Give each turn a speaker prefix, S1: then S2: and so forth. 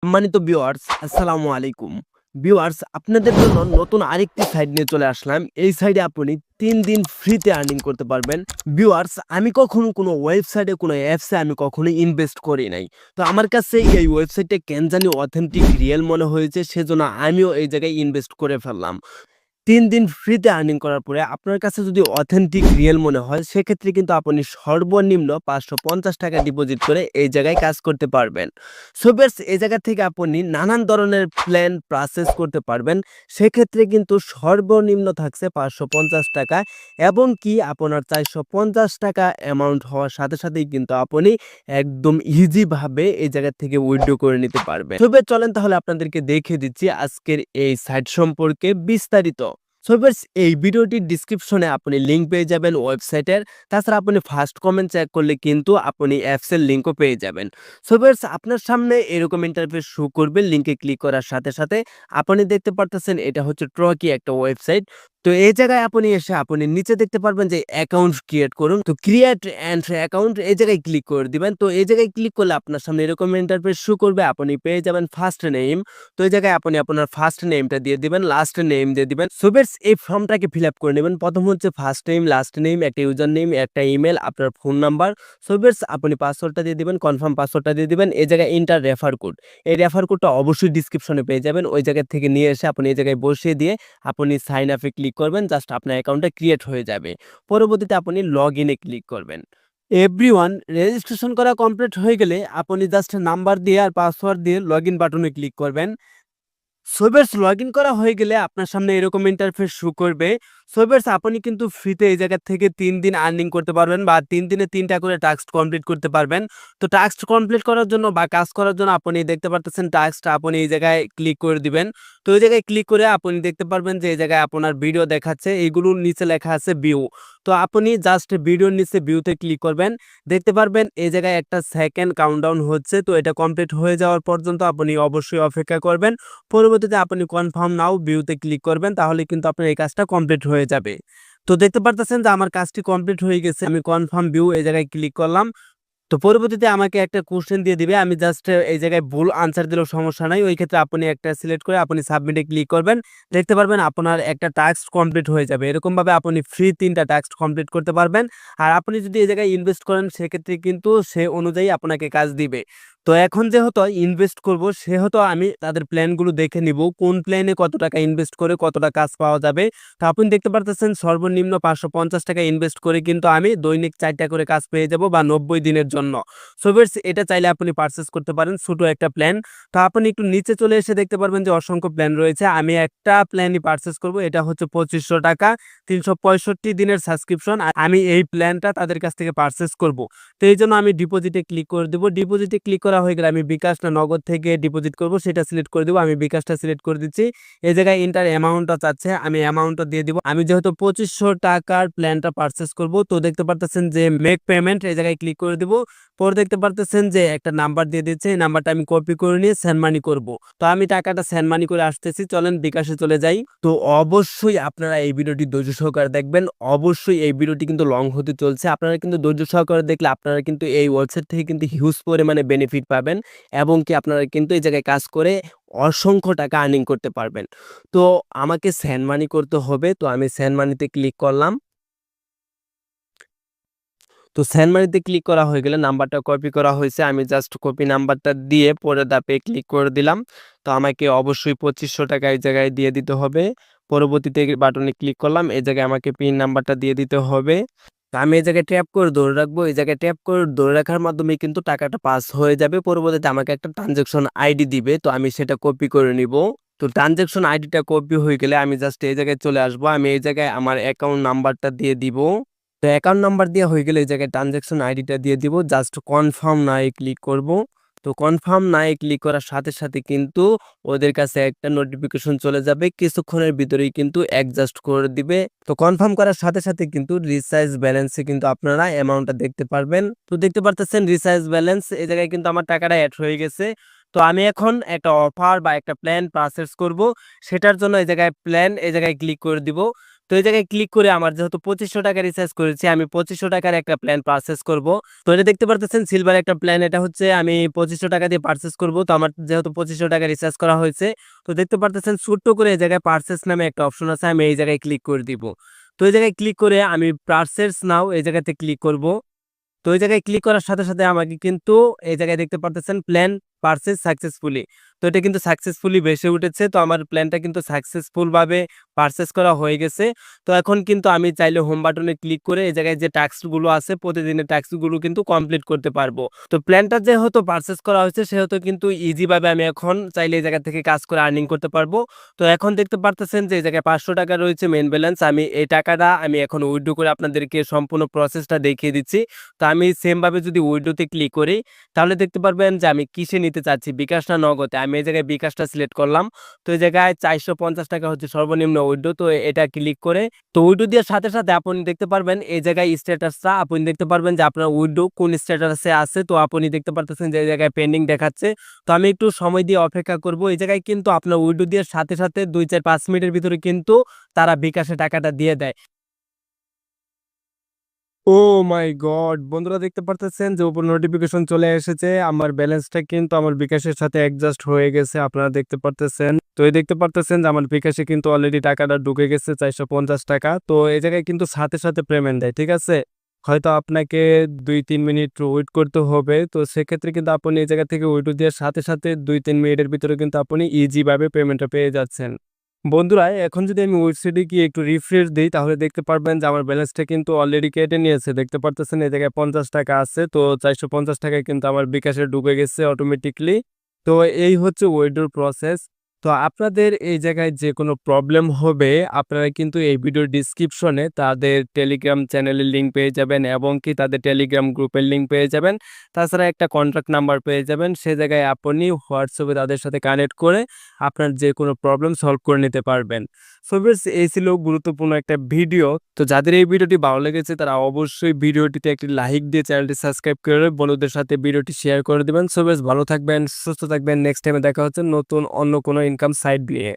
S1: সম্মানিত ভিউয়ার্স, আসসালামু আলাইকুম। ভিউয়ার্স, আপনাদের জন্য নতুন আরেকটি সাইট নিয়ে চলে আসলাম। এই সাইটে আপনি ৩ দিন ফ্রিতে আর্নিং করতে পারবেন। ভিউয়ার্স, আমি কখনো কোনো ওয়েবসাইটে কোনো অ্যাপসে আমি কখনোই ইনভেস্ট করি নাই। তো আমার কাছে এই ওয়েবসাইটটা কেন জানি অথেন্টিক রিয়েল মনে হয়েছে, সেজন্য আমিও এই জায়গায় ইনভেস্ট করে ফেললাম। ৩ দিন ফ্রিতে আর্নিং করার পরে আপনার কাছে যদি অথেন্টিক রিয়েল মনে হয়, সেক্ষেত্রে কিন্তু আপনি সর্বনিম্ন ৳৫৫০ ডিপোজিট করে এই জায়গায় কাজ করতে পারবেন। সো ভিউয়ার্স, এই জায়গা থেকে আপনি নানান ধরনের প্ল্যান প্রসেস করতে পারবেন। সেক্ষেত্রে কিন্তু সর্বনিম্ন থাকছে ৳৫৫০ এবং কি আপনার ৳৪৫০ অ্যামাউন্ট হওয়ার সাথে সাথেই কিন্তু আপনি একদম ইজি ভাবে এই জায়গা থেকে উইথড্র করে নিতে পারবেন। সো ভিউয়ার্স, চলেন তাহলে আপনাদেরকে দেখিয়ে দিচ্ছি আজকের এই সাইট সম্পর্কে বিস্তারিত। সো ভিউয়ার্স, এই ভিডিওটির ডেসক্রিপশনে আপনি লিংক পেয়ে যাবেন ওয়েবসাইটের। তাছাড়া আপনি ফার্স্ট কমেন্ট চেক করলে কিন্তু আপনি অ্যাপসের লিংকও পেয়ে যাবেন। সো ভিউয়ার্স, আপনার সামনে এরকম ইন্টারফেস শো করবে। লিংকে ক্লিক করার সাথে সাথে আপনি দেখতে পারতেছেন এটা হচ্ছে ট্রকি একটা ওয়েবসাইট। তো এই জায়গায় আপনি এসে আপনি নিচে দেখতে পারবেন যে অ্যাকাউন্ট ক্রিয়েট করুন। তো ক্রিয়েট অ্যান্ড অ্যাকাউন্ট এই জায়গায় ক্লিক করে দিবেন। তো এই জায়গায় ক্লিক করলে আপনার সামনে এরকম ইন্টারফেস শো করবে। আপনি পেয়ে যাবেন ফার্স্ট নেম। তো এই জায়গায় আপনি আপনার ফার্স্ট নেমটা দিয়ে দিবেন, লাস্ট নেম দিয়ে দিবেন। সো ভিউয়ার্স, এই ফর্মটাকে ফিল আপ করে নেবেন। প্রথম হচ্ছে ফার্স্ট নেম, লাস্ট নেম, একটা ইউজার নেম, একটা ইমেল, আপনার ফোন নাম্বার। সো ভিউয়ার্স, আপনি পাসওয়ার্ডটা দিয়ে দিবেন, কনফার্ম পাসওয়ার্ডটা দিয়ে দিবেন। এই জায়গায় এন্টার রেফার কোড। এই রেফার কোডটা অবশ্যই ডেসক্রিপশনে পেয়ে যাবেন। ওই জায়গা থেকে নিয়ে এসে আপনি এই জায়গায় বসিয়ে দিয়ে আপনি সাইন আপে ক্লিক করবেন। জাস্ট আপনার অ্যাকাউন্টটা ক্রিয়েট হয়ে যাবে। পরবর্তীতে আপনি লগ ইনে ক্লিক করবেন। এভরিওয়ান, রেজিস্ট্রেশন করা কমপ্লিট হয়ে গেলে আপনি জাস্ট নাম্বার দিয়ে আর পাসওয়ার্ড দিয়ে লগইন বাটনে ক্লিক করবেন। সো ভিউয়ার্স, লগইন করা হয়ে গেলে আপনার সামনে এরকম ইন্টারফেস শো করবে। সো ভিউয়ার্স, আপনি কিন্তু ফ্রিতে এই জায়গা থেকে ৩ দিন আর্নিং করতে পারবেন বা ৩ দিনে ৩টা করে টাস্ক কমপ্লিট করতে পারবেন। তো টাস্ক কমপ্লিট করার জন্য বা কাজ করার জন্য আপনি দেখতে পারতেছেন টাস্কটা আপনি এই জায়গায় ক্লিক করে দিবেন। তো এই জায়গায় ক্লিক করে আপনি দেখতে পারবেন যে এই জায়গায় আপনার ভিডিও দেখাচ্ছে, এগুলোর নিচে লেখা আছে ভিউ। তো আপনি জাস্ট ভিডিওর নিচে ভিউতে ক্লিক করবেন। দেখতে পারবেন এই জায়গায় একটা সেকেন্ড কাউন্টডাউন হচ্ছে। তো এটা কমপ্লিট হয়ে যাওয়ার পর্যন্ত আপনি অবশ্যই অপেক্ষা করবেন। পরবর্তীতে আপনি কনফার্ম নাও ভিউতে ক্লিক করবেন, তাহলে কিন্তু আপনার এই কাজটা কমপ্লিট হয়ে যাবে। তো দেখতে পারতেছেন যে আমার কাজটি কমপ্লিট হয়ে গেছে। আমি কনফার্ম ভিউ এই জায়গায় ক্লিক করলাম। তো পরবর্তীতে আমাকে একটা কোশ্চেন দিয়ে দিবে। আমি জাস্ট এই জায়গায় ভুল আনসার দিলেও সমস্যা নাই। ওই ক্ষেত্রে আপনি একটা সিলেক্ট করে আপনি সাবমিটে ক্লিক করবেন। দেখতে পারবেন আপনার একটা টাস্ক কমপ্লিট হয়ে যাবে। এরকমভাবে আপনি ফ্রি ৩ টা টাস্ক কমপ্লিট করতে পারবেন। আর আপনি যদি এই জায়গায় ইনভেস্ট করেন, সেক্ষেত্রে কিন্তু সে অনুযায়ী আপনাকে কাজ দিবে। তো এখন যেহেতু ইনভেস্ট করব, সেহেতু আমি তাদের প্ল্যানগুলো দেখে নিব। কোন প্ল্যানে কত টাকা ইনভেস্ট করে কতটা কাজ পাওয়া যাবে। তো আপনি দেখতে পারতেছেন সর্বনিম্ন ৳৫৫০ ইনভেস্ট করে কিন্তু আমি দৈনিক ৪ টা করে কাজ পেয়ে যাব বা ৯০ দিনের জন্য। সো ভিউয়ার্স, এটা চাইলে আপনি পারচেজ করতে পারেন, ছোট একটা প্ল্যান। তো আপনি একটু নিচে চলে এসে দেখতে পারবেন যে অসংখ্য প্ল্যান রয়েছে। আমি একটা প্ল্যানই পারচেজ করব। এটা হচ্ছে ৳২৫০০, ৩৬৫ দিনের সাবস্ক্রিপশন। আর আমি এই প্ল্যানটা তাদের কাছ থেকে পারচেজ করব। তো এইজন্য আমি ডিপোজিটে ক্লিক করে দেব। ডিপোজিটে ক্লিক করা হয়ে গেলে আমি বিকাশ না নগদ থেকে ডিপোজিট করব সেটা সিলেক্ট করে দেব। আমি বিকাশটা সিলেক্ট করে দিচ্ছি। এই জায়গায় এন্টার অ্যামাউন্টটা চাচ্ছে, আমি অ্যামাউন্টটা দিয়ে দিব। আমি যেহেতু ৳২৫০০ প্ল্যানটা পারচেজ করব, তো দেখতে পারতেছেন যে মেক পেমেন্ট এই জায়গায় ক্লিক করে দিব। পরে দেখতে পারতেছেন যে একটা নাম্বার দিয়ে দিচ্ছে। এই নাম্বারটা আমি কপি করে নিয়ে সেন্ড মানি করব। তো আমি টাকাটা সেন্ড মানি করে আসতেছি। চলেন বিকাশে চলে যাই। তো অবশ্যই আপনারা এই ভিডিওটি ধৈর্য সহকারে দেখবেন। অবশ্যই এই ভিডিওটি কিন্তু লং হতে চলছে। আপনারা কিন্তু ধৈর্য সহকারে দেখলে আপনারা কিন্তু এই ওয়েবসাইট থেকে কিন্তু হিউজ পরিমাণে বেনিফিট পাবেন এবং কি আপনারা কিন্তু এই জায়গায় কাজ করে অসংখ্য টাকা আর্নিং করতে পারবেন। তো আমাকে সেন্ড মানি করতে হবে। তো আমি সেন্ড মানিতে ক্লিক করলাম। তো সেন্ড মানিতে ক্লিক করা হয়ে গেলে নাম্বারটা কপি করা হয়েছে। আমি জাস্ট কপি নাম্বারটা দিয়ে পরের ধাপে ক্লিক করে দিলাম। তো আমাকে অবশ্যই ৳২৫০০ এই জায়গায় দিয়ে দিতে হবে। পরবর্তীতে বাটনে ক্লিক করলাম। এই জায়গায় আমাকে পিন নাম্বারটা দিয়ে দিতে হবে। তো আমি এই জায়গায় ট্যাপ করে ধরে রাখবো। এই জায়গায় ট্যাপ করে ধরে রাখার মাধ্যমে কিন্তু টাকাটা পাস হয়ে যাবে। পরবর্তীতে আমাকে একটা ট্রান্সেকশন আইডি দিবে। তো আমি সেটা কপি করে নিবো। তো ট্রান্সেকশন আইডিটা কপি হয়ে গেলে আমি জাস্ট এই জায়গায় চলে আসবো। আমি এই জায়গায় আমার অ্যাকাউন্ট নাম্বারটা দিয়ে দিব। তো অ্যাকাউন্ট নাম্বার দেওয়া হয়ে গেলে এই জায়গায় ট্রান্সেকশন আইডিটা দিয়ে দিব। জাস্ট কনফার্ম নাও এ ক্লিক করব। তো কনফার্ম নাও এ ক্লিক করার সাথে সাথে কিন্তু ওদের কাছে একটা নোটিফিকেশন চলে যাবে। কিছুক্ষণের ভিতরেই কিন্তু অ্যাডজাস্ট করে দিবে। তো কনফার্ম করার সাথে সাথে কিন্তু রিচার্জ ব্যালেন্সে কিন্তু আপনারা অ্যামাউন্টটা দেখতে পারবেন। তো দেখতে পারতেছেন রিচার্জ ব্যালেন্স এই জায়গায় কিন্তু আমার টাকাটা এড হয়ে গেছে। তো আমি এখন একটা অফার বা একটা প্ল্যান পারচেজ করব। সেটার জন্য এই জায়গায় প্ল্যান এই জায়গায় ক্লিক করে দিব। তো এই জায়গায় ক্লিক করে আমার যেহেতু 2500 টাকা রিচার্জ করেছি, আমি 2500 টাকার একটা প্ল্যান পারচেজ করব। তো এটা দেখতে পারতেছেন সিলভার একটা প্ল্যান, এটা হচ্ছে আমি 2500 টাকা দিয়ে পারচেজ করব। তো আমার যেহেতু 2500 টাকা রিচার্জ করা হয়েছে, তো দেখতে পারতেছেন ছোট্ট করে এই জায়গায় পারচেজ নামে একটা অপশন আছে, আমি এই জায়গায় ক্লিক করে দিব। তো এই জায়গায় ক্লিক করে আমি পারচেজ নাও এই জায়গাতে ক্লিক করব। তো এই জায়গায় ক্লিক করার সাথে, সাথে আমাকে কিন্তু এই জায়গায় দেখতে পারতেছেন প্ল্যান পারচেজ সাকসেসফুলি। তো এটা কিন্তু সাকসেসফুলি ভেসে উঠেছে। তো আমার প্ল্যানটা কিন্তু সাকসেসফুল ভাবে পারচেজ করা হয়ে গেছে। তো এখন কিন্তু আমি চাইলে হোম বাটনে ক্লিক করে এই জায়গায় যে টাস্ক গুলো আছে প্রতিদিনের টাস্ক গুলো কিন্তু কমপ্লিট করতে পারবো। তো প্ল্যানটা যেহেতু পারচেজ করা হয়েছে সেহেতু কিন্তু ইজি ভাবে আমি এখন চাইলে এই জায়গা থেকে কাজ করে আর্নিং করতে পারবো। তো এখন দেখতে পারতেছেন যে এই জায়গায় 500 টাকা রয়েছে মেইন ব্যালেন্স। আমি এই টাকাটা আমি এখন উইথড্র করে আপনাদেরকে সম্পূর্ণ প্রসেসটা দেখিয়ে দিচ্ছি। তো আমি সেম ভাবে যদি উইথড্রোতে ক্লিক করি তাহলে দেখতে পারবেন যে আমি কিসে নিতে চাচ্ছি, বিকাশ না নগদে। আমি এই জায়গায় বিকাশটা সিলেক্ট করলাম। তো এই জায়গায় 450 টাকা হচ্ছে সর্বনিম্ন উইথড্রো। তো এটা ক্লিক করে তো উইথড্রো দেওয়ার সাথে, সাথে আপনি দেখতে পারবেন এই জায়গায় স্ট্যাটাসটা আপনি দেখতে পারবেন যে আপনার উইথড্রো কোন স্ট্যাটাসে আছে। তো আপনি দেখতে পারতেছেন যে এই জায়গায় পেন্ডিং দেখাচ্ছে। তো আমি একটু সময় দিয়ে অপেক্ষা করব। এই জায়গায় কিন্তু আপনার উইথড্রো দেওয়ার সাথে, সাথে 2, 4, 5 মিনিটের ভিতরে কিন্তু তারা বিকাশে টাকাটা দিয়ে দেয়। ওহ মাই গড! বন্ধুরা দেখতে পারতেছেন যে উপর নোটিফিকেশন চলে এসেছে। আমার ব্যালেন্সটা কিন্তু আমার বিকাশের সাথে অ্যাডজাস্ট হয়ে গেছে। আপনারা দেখতে পারতেছেন। তো এই দেখতে পারতেছেন যে আমার বিকাশে কিন্তু অলরেডি টাকাটা ঢুকে গেছে ৳450 টাকা। তো এই জায়গায় কিন্তু সাথে, সাথে পেমেন্ট দেয়। ঠিক আছে? হয়তো আপনাকে ২-৩ মিনিট ওয়েট করতে হবে। তো সেক্ষেত্রে কিন্তু আপনি এই জায়গা থেকে উইথড্র দেওয়ার সাথে, সাথে ২-৩ মিনিটের ভিতরে কিন্তু আপনি ইজি ভাবে পেমেন্টটা পেয়ে যাচ্ছেন। বন্ধুরা এখন যদি আমি ওয়েবসাইটে গিয়ে একটু রিফ্রেশ দেই তাহলে দেখতে পারবেন যে আমার ব্যালেন্সটা কিন্তু অলরেডি কেটে নিয়েছে। দেখতে পারতেছেন এই জায়গায় 50 টাকা আছে। তো 450 টাকায় কিন্তু আমার বিকাশে ঢুকে গেছে অটোমেটিকলি। তো এই হচ্ছে উইথড্রর প্রসেস। তো আপনাদের এই জায়গায় যে কোনো প্রবলেম হবে আপনারা কিন্তু এই ভিডিওর ডিসক্রিপশনে তাদের টেলিগ্রাম চ্যানেলের লিঙ্ক পেয়ে যাবেন এবং কি তাদের টেলিগ্রাম গ্রুপের লিঙ্ক পেয়ে যাবেন। তাছাড়া একটা কন্ট্যাক্ট নাম্বার পেয়ে যাবেন। সে জায়গায় আপনি হোয়াটসঅ্যাপে তাদের সাথে কানেক্ট করে আপনার যে কোনো প্রবলেম সলভ করে নিতে পারবেন। সো ভিউয়ার্স এই ছিল গুরুত্বপূর্ণ একটা ভিডিও। তো যাদের এই ভিডিওটি ভালো লেগেছে তারা অবশ্যই ভিডিওটিতে একটি লাইক দিয়ে চ্যানেলটি সাবস্ক্রাইব করে বন্ধুদের সাথে ভিডিওটি শেয়ার করে দিবেন। সো ভিউয়ার্স ভালো থাকবেন, সুস্থ থাকবেন। নেক্সট টাইমে দেখা হচ্ছে নতুন অন্য কোনো ইনকাম সাইট নিয়ে।